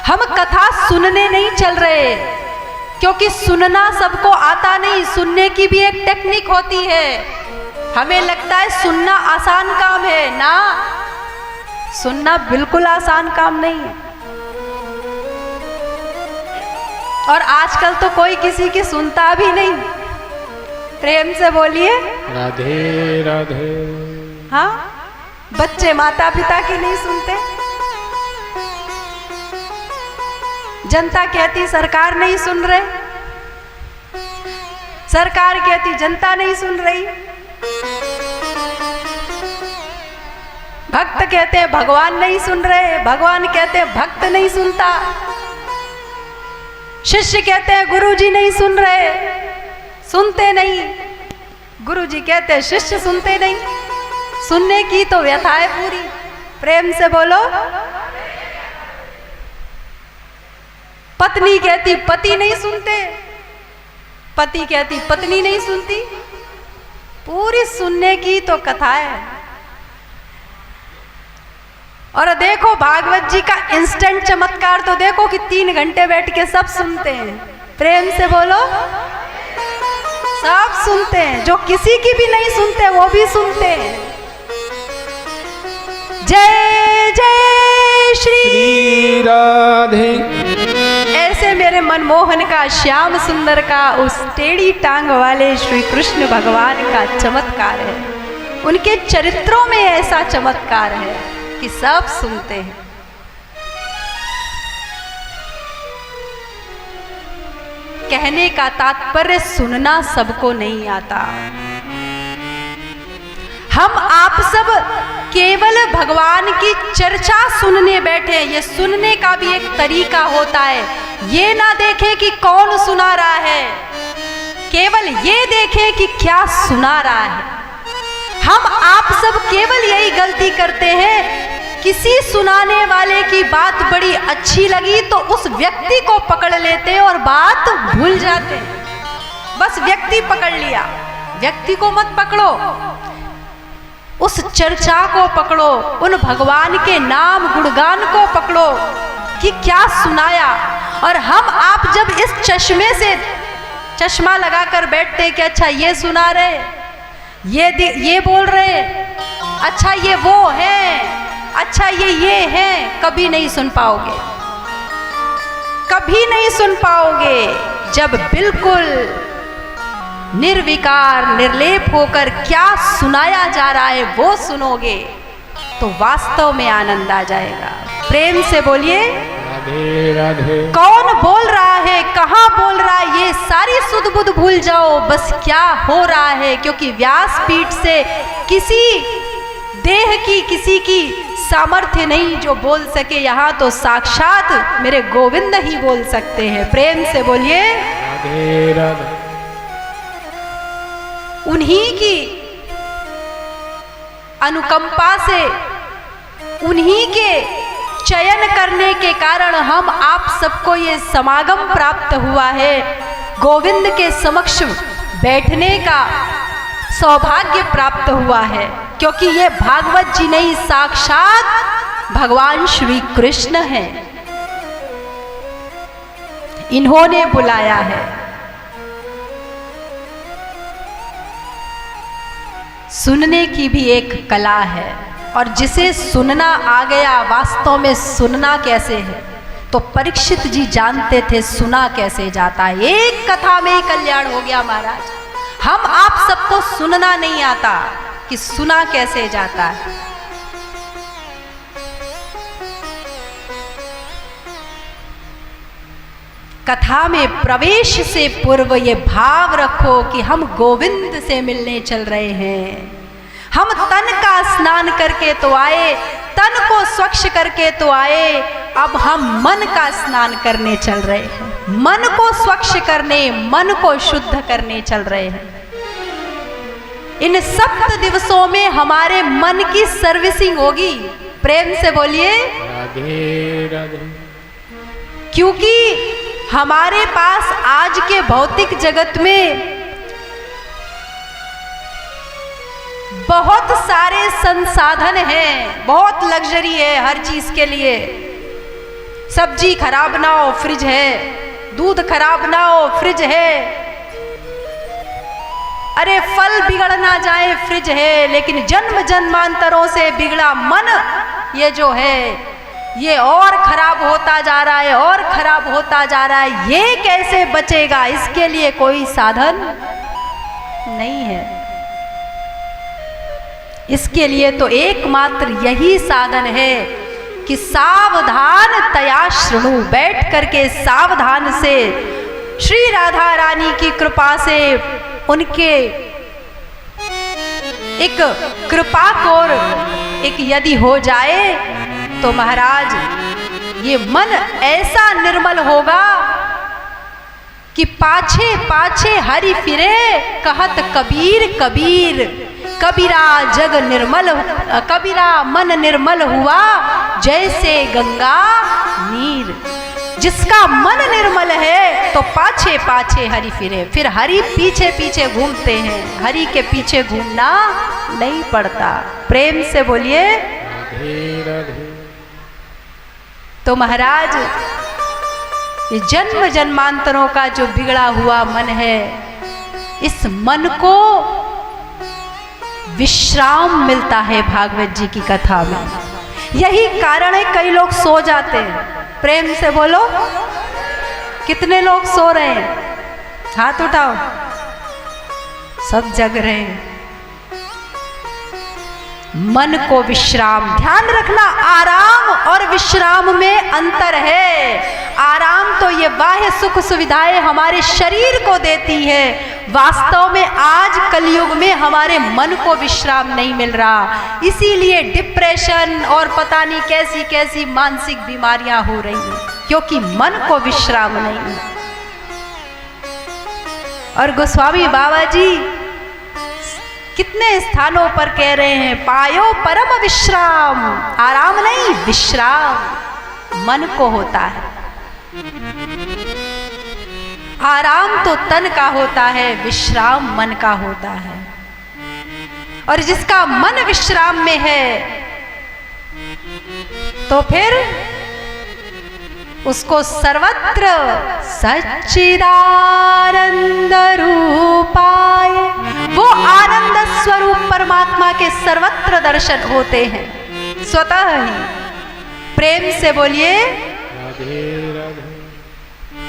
हम कथा सुनने नहीं चल रहे, क्योंकि सुनना सबको आता नहीं, सुनने की भी एक टेक्निक होती है। हमें लगता है सुनना आसान काम है ना, सुनना बिल्कुल आसान काम नहीं है। और आजकल तो कोई किसी की सुनता भी नहीं। प्रेम से बोलिए राधे राधे। हाँ, बच्चे माता पिता की नहीं सुनते, जनता कहती सरकार नहीं सुन रहे, सरकार कहती जनता नहीं सुन रही, भक्त कहते हैं भगवान नहीं सुन रहे, भगवान कहते हैं भक्त नहीं सुनता, शिष्य कहते हैं गुरुजी नहीं सुन रहे, सुनते नहीं, गुरुजी कहते हैं शिष्य सुनते नहीं। सुनने की तो व्यथा है पूरी। प्रेम से बोलो। पत्नी कहती पति नहीं सुनते, पति कहती पत्नी नहीं सुनती, पूरी सुनने की तो कथा है। और देखो भागवत जी का इंस्टेंट चमत्कार तो देखो कि 3 घंटे बैठ के सब सुनते हैं। प्रेम से बोलो, सब सुनते हैं, जो किसी की भी नहीं सुनते वो भी सुनते हैं। जय जय श्री राधे। ऐसे मेरे मनमोहन का, श्याम सुंदर का, उस टेढ़ी टांग वाले श्री कृष्ण भगवान का चमत्कार है। उनके चरित्रों में ऐसा चमत्कार है कि सब सुनते हैं। कहने का तात्पर्य सुनना सबको नहीं आता। हम आप सब केवल भगवान की चर्चा सुनने बैठे। ये सुनने का भी एक तरीका होता है। ये ना देखें कि कौन सुना रहा है, केवल ये देखें कि क्या सुना रहा है। हम आप सब केवल यही गलती करते हैं, किसी सुनाने वाले की बात बड़ी अच्छी लगी तो उस व्यक्ति को पकड़ लेते हैं और बात भूल जाते हैं। बस व्यक्ति पकड़ लिया, व्यक्ति को मत पकड़ो, उस चर्चा को पकड़ो, उन भगवान के नाम गुणगान को पकड़ो कि क्या सुनाया। और हम आप जब इस चश्मे से चश्मा लगाकर बैठते कि अच्छा ये सुना रहे, ये बोल रहे, अच्छा ये वो है, अच्छा ये है, कभी नहीं सुन पाओगे, कभी नहीं सुन पाओगे। जब बिल्कुल निर्विकार निर्लेप होकर क्या सुनाया जा रहा है वो सुनोगे तो वास्तव में आनंद आ जाएगा। प्रेम से बोलिए राधे राधे। कौन बोल रहा है, कहाँ बोल रहा है, ये सारी सुध बुध भूल जाओ, बस क्या हो रहा है। क्योंकि व्यासपीठ से किसी देह की, किसी की सामर्थ्य नहीं जो बोल सके। यहाँ तो साक्षात मेरे गोविंद ही बोल सकते हैं। प्रेम से बोलिए राधे राधे। उन्हीं की अनुकंपा से, उन्हीं के चयन करने के कारण हम आप सबको ये समागम प्राप्त हुआ है। गोविंद के समक्ष बैठने का सौभाग्य प्राप्त हुआ है, क्योंकि ये भागवत जी नहीं, साक्षात भगवान श्री कृष्ण हैं। इन्होंने बुलाया है। सुनने की भी एक कला है, और जिसे सुनना आ गया, वास्तव में सुनना कैसे है तो परीक्षित जी जानते थे सुना कैसे जाता है। एक कथा में ही कल्याण हो गया महाराज। हम आप सबको सुनना नहीं आता कि सुना कैसे जाता है। कथा में प्रवेश से पूर्व ये भाव रखो कि हम गोविंद से मिलने चल रहे हैं। हम तन का स्नान करके तो आए, तन को स्वच्छ करके तो आए, अब हम मन का स्नान करने चल रहे हैं। मन को स्वच्छ करने, मन को शुद्ध करने चल रहे हैं। इन 7 दिवसों में हमारे मन की सर्विसिंग होगी। प्रेम से बोलिए राधे राधे। क्योंकि हमारे पास आज के भौतिक जगत में बहुत सारे संसाधन हैं, बहुत लग्जरी है हर चीज के लिए, सब्जी खराब ना हो फ्रिज है, दूध खराब ना हो फ्रिज है, अरे फल बिगड़ ना जाए फ्रिज है, लेकिन जन्म जन्मांतरों से बिगड़ा मन ये जो है ये और खराब होता जा रहा है और खराब होता जा रहा है। ये कैसे बचेगा? इसके लिए कोई साधन नहीं है। इसके लिए तो एकमात्र यही साधन है कि सावधान तया शृणु, बैठ करके सावधान से श्री राधा रानी की कृपा से उनके एक कृपा कोर एक यदि हो जाए तो महाराज ये मन ऐसा निर्मल होगा कि पाछे पाछे हरि फिरे, कहत कबीर कबीर, कबीरा जग निर्मल, कबीरा मन निर्मल हुआ जैसे गंगा नीर। जिसका मन निर्मल है तो पाछे पाछे हरि फिरे, फिर हरि पीछे पीछे घूमते हैं, हरि के पीछे घूमना नहीं पड़ता। प्रेम से बोलिए राधे राधे। तो महाराज ये जन्म जन्मांतरों का जो बिगड़ा हुआ मन है, इस मन को विश्राम मिलता है भागवत जी की कथा में। यही कारण है कई लोग सो जाते हैं। प्रेम से बोलो, कितने लोग सो रहे हैं? हाथ उठाओ। सब जग रहे हैं। मन को विश्राम, ध्यान रखना आराम और विश्राम में अंतर है। आराम तो ये बाह्य सुख सुविधाएं हमारे शरीर को देती है, वास्तव में आज कलयुग में हमारे मन को विश्राम नहीं मिल रहा। इसीलिए डिप्रेशन और पता नहीं कैसी कैसी मानसिक बीमारियां हो रही हैं, क्योंकि मन को विश्राम नहीं। और गोस्वामी बाबा जी कितने स्थानों पर कह रहे हैं, पायो परम विश्राम, आराम नहीं विश्राम मन को होता है। आराम तो तन का होता है, विश्राम मन का होता है। और जिसका मन विश्राम में है तो फिर उसको सर्वत्र सच्चिदानंद रूपाय, वो आनंद स्वरूप परमात्मा के सर्वत्र दर्शन होते हैं स्वतः ही। प्रेम से बोलिए राधे